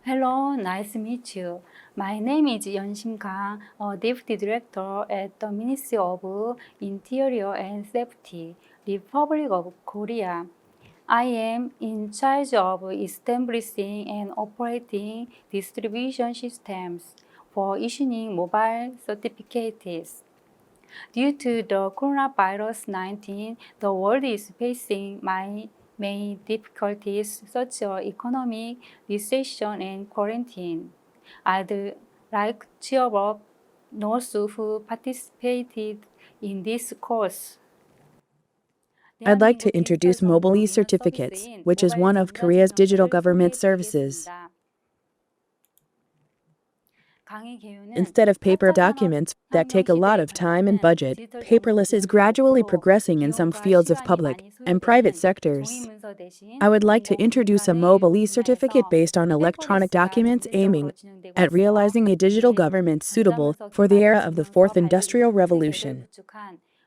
Hello, nice to meet you. My name is Yeonsim Kang, a Deputy Director at the Ministry of Interior and Safety, Republic of Korea. I am in charge of establishing and operating distribution systems for issuing mobile certificates. Due to the coronavirus 19, the world is facing many difficulties such as economic recession and quarantine. I'd like to cheer up those who participated in this course. I'd like to introduce mobile e-certificates, which is one of Korea's digital government services. Instead of paper documents that take a lot of time and budget, paperless is gradually progressing in some fields of public and private sectors. I would like to introduce a mobile e-certificate based on electronic documents aiming at realizing a digital government suitable for the era of the Fourth Industrial Revolution.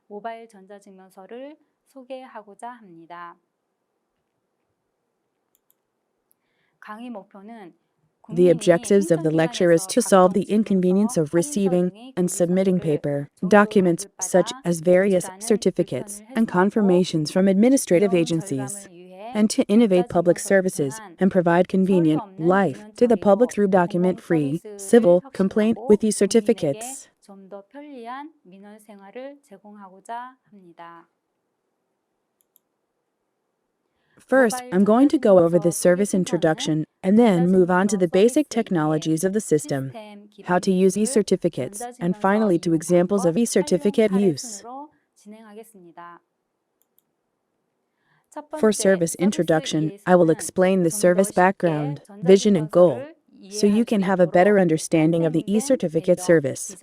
모바일 전자증명서를 소개하고자 합니다. 강의 목표는 The objectives of the lecture is to solve the inconvenience of receiving and submitting paper documents such as various certificates and confirmations from administrative agencies, and to innovate public services and provide convenient life to the public through document-free civil complaint with these certificates. 좀 더 편리한 민원 생활을 제공하고자 합니다. First, I'm going to go over the service introduction and then move on to the basic technologies of the system, how to use e-certificates, and finally to examples of e-certificate use. For service introduction, I will explain the service background, vision, and goal, so you can have a better understanding of the e-certificate service.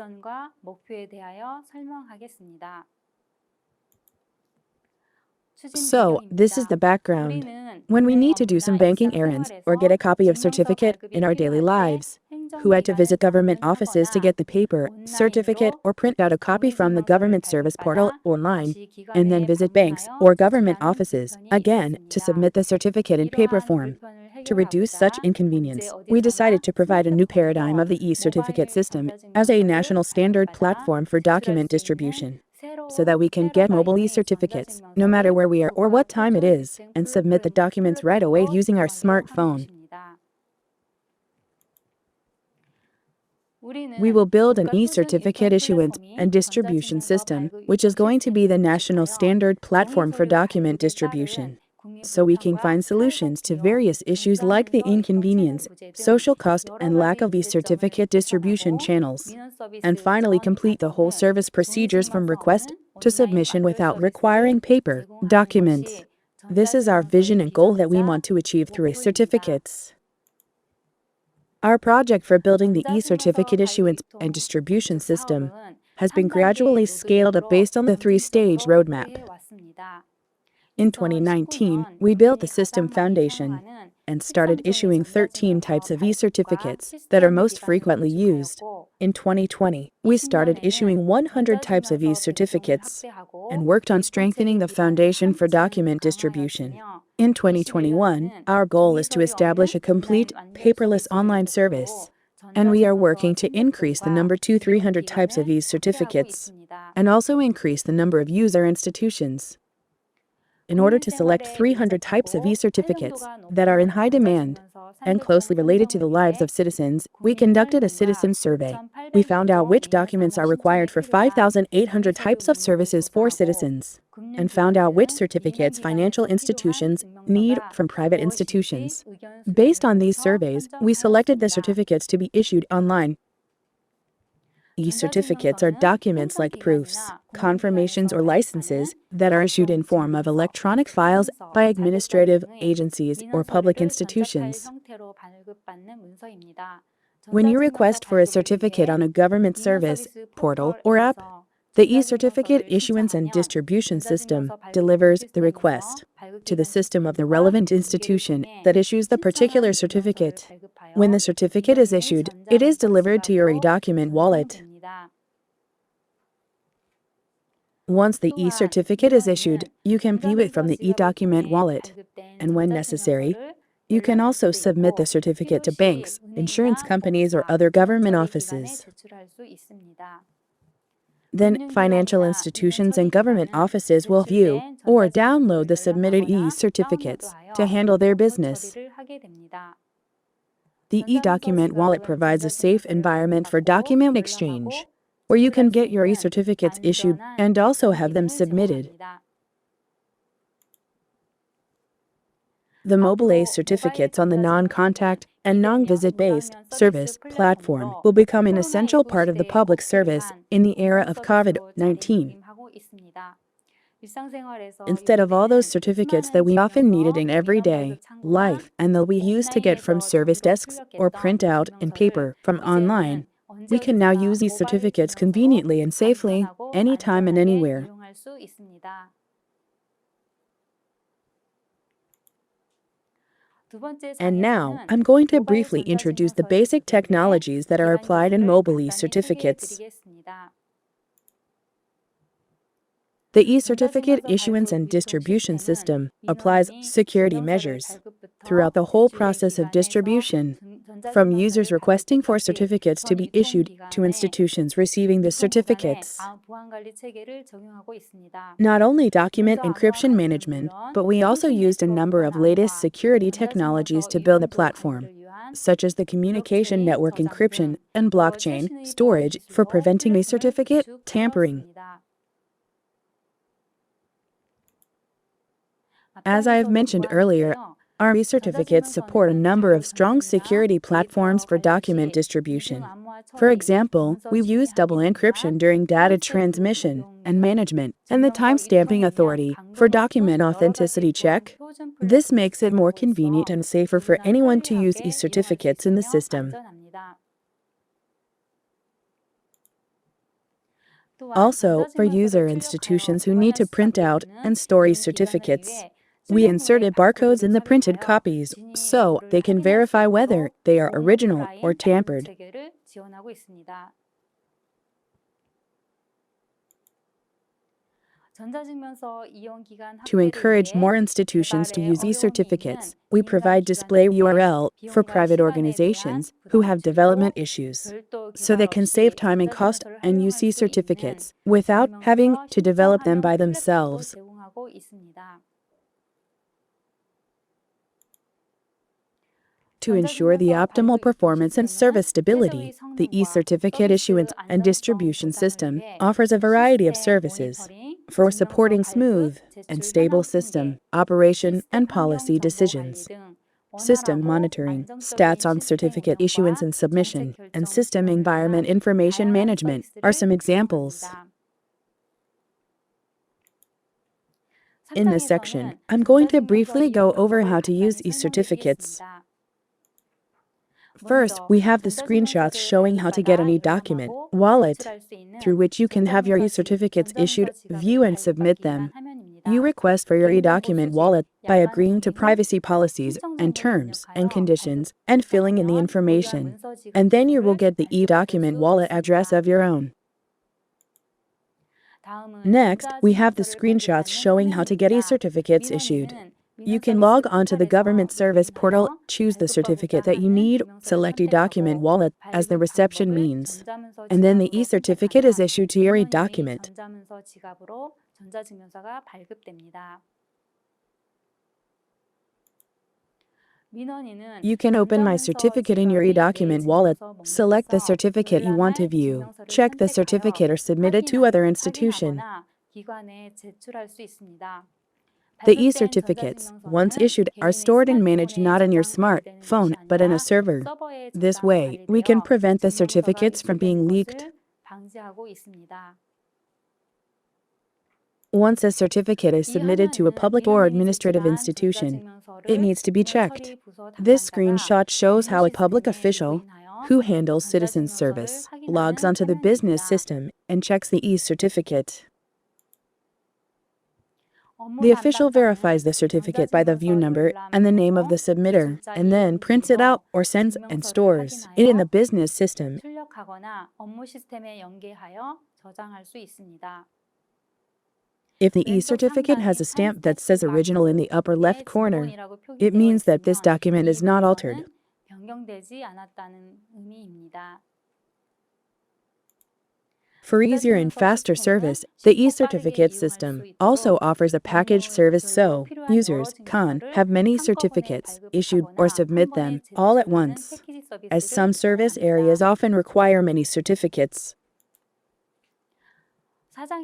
So, this is the background. When we need to do some banking errands or get a copy of certificate in our daily lives, who had to visit government offices to get the paper, certificate, or print out a copy from the government service portal online, and then visit banks or government offices, again, to submit the certificate in paper form. To reduce such inconvenience, we decided to provide a new paradigm of the e-certificate system as a national standard platform for document distribution, so that we can get mobile e-certificates, no matter where we are or what time it is, and submit the documents right away using our smartphone. We will build an e-certificate issuance and distribution system, which is going to be the national standard platform for document distribution, so we can find solutions to various issues like the inconvenience, social cost, and lack of e-certificate distribution channels, and finally complete the whole service procedures from request to submission without requiring paper documents. This is our vision and goal that we want to achieve through e-certificates. Our project for building the e-certificate issuance and distribution system has been gradually scaled up based on the three-stage roadmap. In 2019, we built the system foundation and started issuing 13 types of e-certificates that are most frequently used. In 2020, we started issuing 100 types of e-certificates and worked on strengthening the foundation for document distribution. In 2021, our goal is to establish a complete, paperless online service, and we are working to increase the number to 300 types of e-certificates and also increase the number of user institutions. In order to select 300 types of e-certificates that are in high demand and closely related to the lives of citizens, we conducted a citizen survey. We found out which documents are required for 5,800 types of services for citizens, and found out which certificates financial institutions need from private institutions. Based on these surveys, we selected the certificates to be issued online. E-certificates are documents like proofs, confirmations, or licenses that are issued in form of electronic files by administrative agencies or public institutions. When you request for a certificate on a government service, portal, or app, the e-certificate issuance and distribution system delivers the request to the system of the relevant institution that issues the particular certificate. When the certificate is issued, it is delivered to your e-document wallet. Once the e-certificate is issued, you can view it from the e-document wallet, and when necessary, You can also submit the certificate to banks, insurance companies, or other government offices. Then, financial institutions and government offices will view or download the submitted e-certificates to handle their business. The e-document wallet provides a safe environment for document exchange, where you can get your e-certificates issued and also have them submitted. The mobile e-certificates on the non-contact and non-visit-based service platform will become an essential part of the public service in the era of COVID-19. Instead of all those certificates that we often needed in everyday life and that we used to get from service desks or print out in paper from online, we can now use these certificates conveniently and safely, anytime and anywhere. And now, I'm going to briefly introduce the basic technologies that are applied in mobile e-certificates. The e-certificate issuance and distribution system applies security measures throughout the whole process of distribution, from users requesting for certificates to be issued to institutions receiving the certificates. Not only document encryption management, but we also used a number of latest security technologies to build the platform, such as the communication network encryption and blockchain storage for preventing e-certificate tampering. As I have mentioned earlier, our e-certificates support a number of strong security platforms for document distribution. For example, we use double encryption during data transmission and management, and the timestamping authority for document authenticity check. This makes it more convenient and safer for anyone to use e-certificates in the system. Also, for user institutions who need to print out and store e-certificates, we inserted barcodes in the printed copies so they can verify whether they are original or tampered. To encourage more institutions to use e-certificates, we provide display URL for private organizations who have development issues, so they can save time and cost and use e-certificates without having to develop them by themselves. To ensure the optimal performance and service stability, the e-certificate issuance and distribution system offers a variety of services for supporting smooth and stable system operation and policy decisions. System monitoring, stats on certificate issuance and submission, and system environment information management are some examples. In this section, I'm going to briefly go over how to use e-certificates. First, we have the screenshots showing how to get an e-document wallet, through which you can have your e-certificates issued, view and submit them. You request for your e-document wallet by agreeing to privacy policies and terms and conditions and filling in the information, and then you will get the e-document wallet address of your own. Next, we have the screenshots showing how to get e-certificates issued. You can log onto the government service portal, choose the certificate that you need, select e-document wallet as the reception means, and then the e-certificate is issued to your e-document. You can open My Certificate in your e-document wallet, select the certificate you want to view, check the certificate or submit it to other institution. The e-certificates, once issued, are stored and managed not in your smartphone, but in a server. This way, we can prevent the certificates from being leaked. Once a certificate is submitted to a public or administrative institution, it needs to be checked. This screenshot shows how a public official, who handles citizen service, logs onto the business system and checks the e-certificate. The official verifies the certificate by the view number and the name of the submitter, and then prints it out or sends and stores it in the business system. If the e-certificate has a stamp that says original in the upper left corner, it means that this document is not altered. 변경되지 않았다는 의미입니다. For easier and faster service, the e-certificate system also offers a package service so users can have many certificates issued or submit them all at once, as some service areas often require many certificates.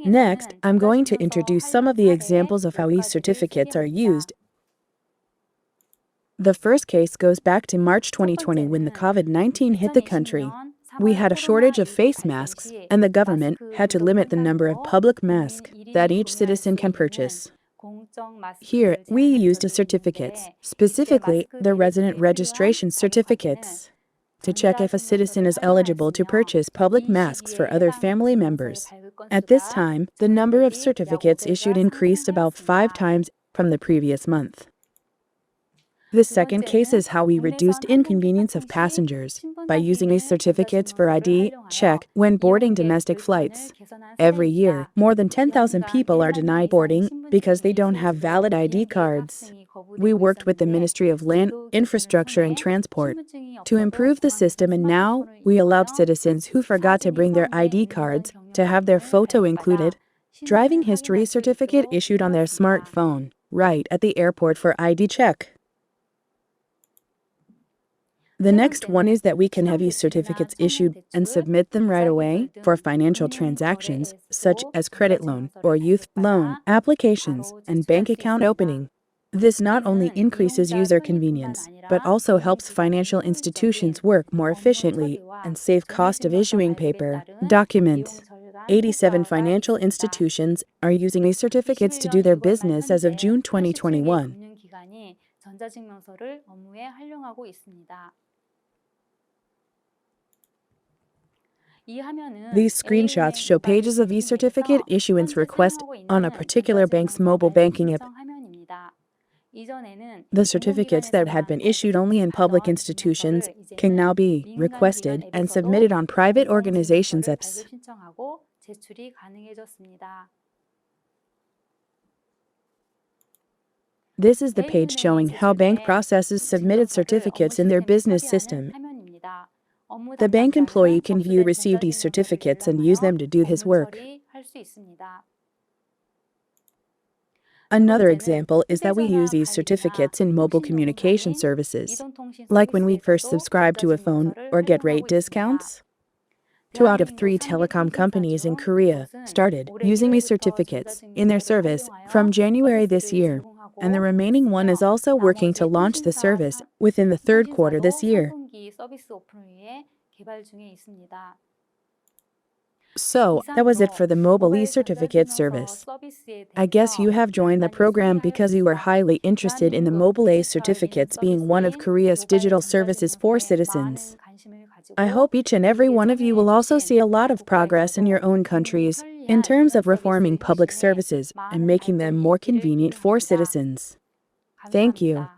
Next, I'm going to introduce some of the examples of how e-certificates are used. The first case goes back to March 2020 when the COVID-19 hit the country. We had a shortage of face masks, and the government had to limit the number of public masks that each citizen can purchase. Here, we used certificates, specifically the resident registration certificates, to check if a citizen is eligible to purchase public masks for other family members. At this time, the number of certificates issued increased about 5 times from the previous month. The second case is how we reduced inconvenience of passengers by using these certificates for ID check when boarding domestic flights. Every year, more than 10,000 people are denied boarding because they don't have valid ID cards. We worked with the Ministry of Land, Infrastructure and Transport to improve the system, and now we allowed citizens who forgot to bring their ID cards to have their photo included, driving history certificate issued on their smartphone, right at the airport for ID check. The next one is that we can have e-certificates issued and submit them right away for financial transactions, such as credit loan or youth loan applications and bank account opening. This not only increases user convenience, but also helps financial institutions work more efficiently and save cost of issuing paper documents. 87 financial institutions are using e-certificates to do their business as of June 2021. These screenshots show pages of e-certificate issuance request on a particular bank's mobile banking app. The certificates that had been issued only in public institutions can now be requested and submitted on private organizations' apps. This is the page showing how bank processes submitted certificates in their business system. The bank employee can view received e-certificates and use them to do his work. Another example is that we use e-certificates in mobile communication services, like when we first subscribe to a phone or get rate discounts. 2 out of 3 telecom companies in Korea started using e-certificates in their service from January this year, and the remaining one is also working to launch the service within the 3rd quarter this year. So, that was it for the mobile e-certificate service. I guess you have joined the program because you are highly interested in the mobile e-certificates being one of Korea's digital services for citizens. I hope each and every one of you will also see a lot of progress in your own countries in terms of reforming public services and making them more convenient for citizens. Thank you.